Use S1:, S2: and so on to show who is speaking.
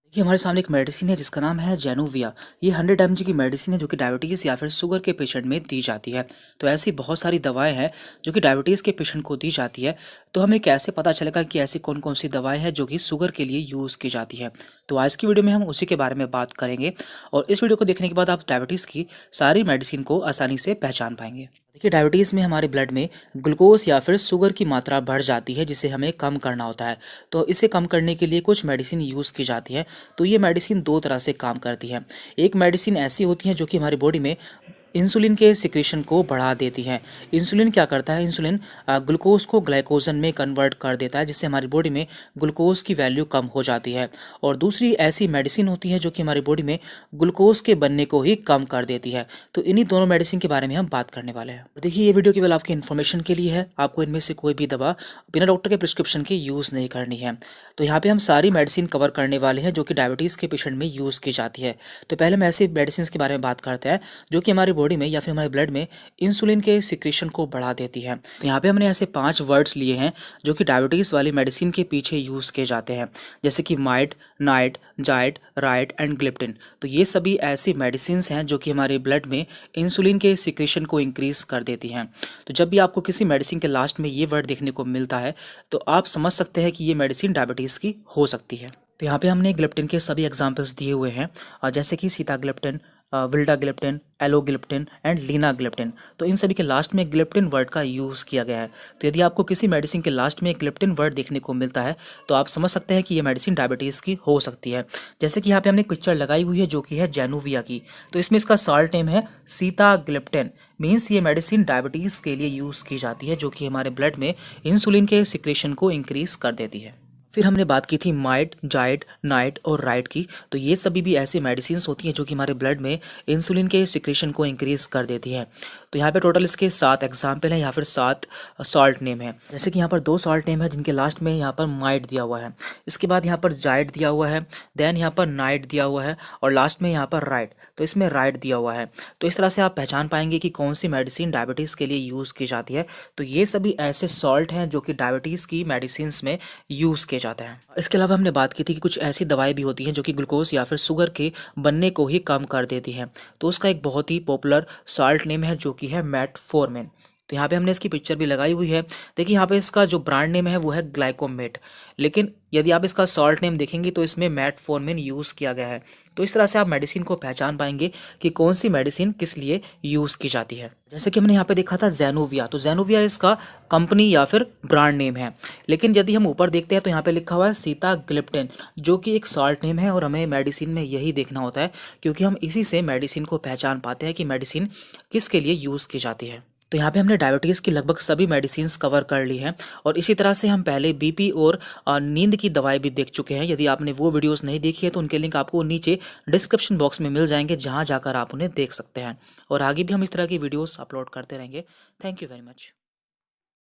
S1: देखिए हमारे सामने एक मेडिसिन है जिसका नाम है जेनोविया। ये 100 mg की मेडिसिन है जो कि डायबिटीज़ या फिर शुगर के पेशेंट में दी जाती है। तो ऐसी बहुत सारी दवाएं हैं जो कि डायबिटीज़ के पेशेंट को दी जाती है। तो हमें कैसे पता चलेगा कि ऐसी कौन कौन सी दवाएं हैं जो कि शुगर के लिए यूज़ की जाती है। तो आज की वीडियो में हम उसी के बारे में बात करेंगे और इस वीडियो को देखने के बाद आप डायबिटीज़ की सारी मेडिसिन को आसानी से पहचान पाएंगे। देखिए डायबिटीज़ में हमारे ब्लड में ग्लूकोज या फिर शुगर की मात्रा बढ़ जाती है जिसे हमें कम करना होता है। तो इसे कम करने के लिए कुछ मेडिसिन यूज़ की जाती है। तो ये मेडिसिन दो तरह से काम करती है। एक मेडिसिन ऐसी होती है जो कि हमारी बॉडी में इंसुलिन के सिक्रेशन को बढ़ा देती है। इंसुलिन क्या करता है, इंसुलिन ग्लूकोज को ग्लाइकोजन में कन्वर्ट कर देता है जिससे हमारी बॉडी में ग्लूकोज की वैल्यू कम हो जाती है। और दूसरी ऐसी मेडिसिन होती है जो कि हमारी बॉडी में ग्लूकोज के बनने को ही कम कर देती है। तो इन्हीं दोनों मेडिसिन के बारे में हम बात करने वाले हैं। देखिए ये वीडियो केवल आपकी इन्फॉर्मेशन के लिए है, आपको इनमें से कोई भी दवा बिना डॉक्टर के प्रिस्क्रिप्शन के यूज़ नहीं करनी है। तो यहाँ पे हम सारी मेडिसिन कवर करने वाले हैं जो कि डायबिटीज़ के पेशेंट में यूज़ की जाती है। तो पहले हम ऐसी मेडिसिन के बारे में बात करते हैं जो कि हमारी बॉडी में या फिर हमारे ब्लड में इंसुलिन के सिक्रेशन को बढ़ा देती है। तो यहाँ पे हमने ऐसे 5 वर्ड्स लिए हैं जो कि डायबिटीज़ वाली मेडिसिन के पीछे यूज़ किए जाते हैं, जैसे कि माइट, नाइट, जाइट, राइट एंड ग्लिप्टिन। तो ये सभी ऐसी मेडिसिन हैं जो कि हमारे ब्लड में इंसुलिन के सिक्रेशन को इंक्रीज कर देती हैं। तो जब भी आपको किसी मेडिसिन के लास्ट में ये वर्ड देखने को मिलता है तो आप समझ सकते हैं कि ये मेडिसिन डायबिटीज़ की हो सकती है। तो यहाँ पे हमने ग्लिप्टिन के सभी एग्जाम्पल्स दिए हुए हैं, जैसे कि सीताग्लिप्टिन, विल्डाग्लिप्टिन, एलोग्लिप्टिन एंड लीनाग्लिप्टिन। तो इन सभी के लास्ट में ग्लिप्टिन वर्ड का यूज़ किया गया है। तो यदि आपको किसी मेडिसिन के लास्ट में ग्लिप्टिन वर्ड देखने को मिलता है तो आप समझ सकते हैं कि ये मेडिसिन डायबिटीज़ की हो सकती है। जैसे कि यहाँ पे हमने पिक्चर लगाई हुई है जो कि है जेनोविया की। तो इसमें इसका सॉल्ट नेम है सीताग्लिप्टिन। मीन्स ये मेडिसिन डायबिटीज़ के लिए यूज़ की जाती है जो कि हमारे ब्लड में इंसुलिन के सिक्रेशन को इंक्रीज कर देती है। फिर हमने बात की थी माइट, जाइट, नाइट और राइट की। तो ये सभी भी ऐसी मेडिसिन होती हैं जो कि हमारे ब्लड में इंसुलिन के सिक्रेशन को इंक्रीज कर देती हैं। तो यहाँ पे टोटल इसके 7 एग्जाम्पल हैं या फिर 7 सॉल्ट नेम है। जैसे कि यहाँ पर 2 सॉल्ट नेम है जिनके लास्ट में यहाँ पर माइट दिया हुआ है, इसके बाद यहाँ पर जाइट दिया हुआ है, देन यहाँ पर नाइट दिया हुआ है और लास्ट में यहाँ पर राइट। तो इसमें राइट दिया हुआ है। तो इस तरह से आप पहचान पाएंगे कि कौन सी मेडिसिन डायबिटीज़ के लिए यूज़ की जाती है। तो ये सभी ऐसे सॉल्ट हैं जो कि डायबिटीज़ की मेडिसिन में यूज़ किए जाते हैं। इसके अलावा हमने बात की थी कि कुछ ऐसी दवाएं भी होती हैं जो कि ग्लूकोज या फिर शुगर के बनने को ही कम कर देती हैं। तो उसका एक बहुत ही पॉपुलर सॉल्ट नेम है जो कि है मेटफॉर्मिन। तो यहाँ पे हमने इसकी पिक्चर भी लगाई हुई है। देखिए यहाँ पे इसका जो ब्रांड नेम है वो है ग्लाइकोमेट, लेकिन यदि आप इसका सॉल्ट नेम देखेंगे तो इसमें मेटफॉर्मिन यूज़ किया गया है। तो इस तरह से आप मेडिसिन को पहचान पाएंगे कि कौन सी मेडिसिन किस लिए यूज़ की जाती है। जैसे कि हमने यहाँ पे देखा था जेनोविया, तो जेनोविया इसका कंपनी या फिर ब्रांड नेम है। लेकिन यदि हम ऊपर देखते हैं तो यहाँ पे लिखा हुआ है सीताग्लिप्टिन जो कि एक सॉल्ट नेम है और हमें मेडिसिन में यही देखना होता है क्योंकि हम इसी से मेडिसिन को पहचान पाते हैं कि मेडिसिन किसके लिए यूज़ की जाती है। तो यहाँ पे हमने डायबिटीज़ की लगभग सभी मेडिसिन्स कवर कर ली हैं और इसी तरह से हम पहले बीपी और नींद की दवाई भी देख चुके हैं। यदि आपने वो वीडियोस नहीं देखी है तो उनके लिंक आपको नीचे डिस्क्रिप्शन बॉक्स में मिल जाएंगे, जहाँ जाकर आप उन्हें देख सकते हैं। और आगे भी हम इस तरह की वीडियोस अपलोड करते रहेंगे। Thank you very much.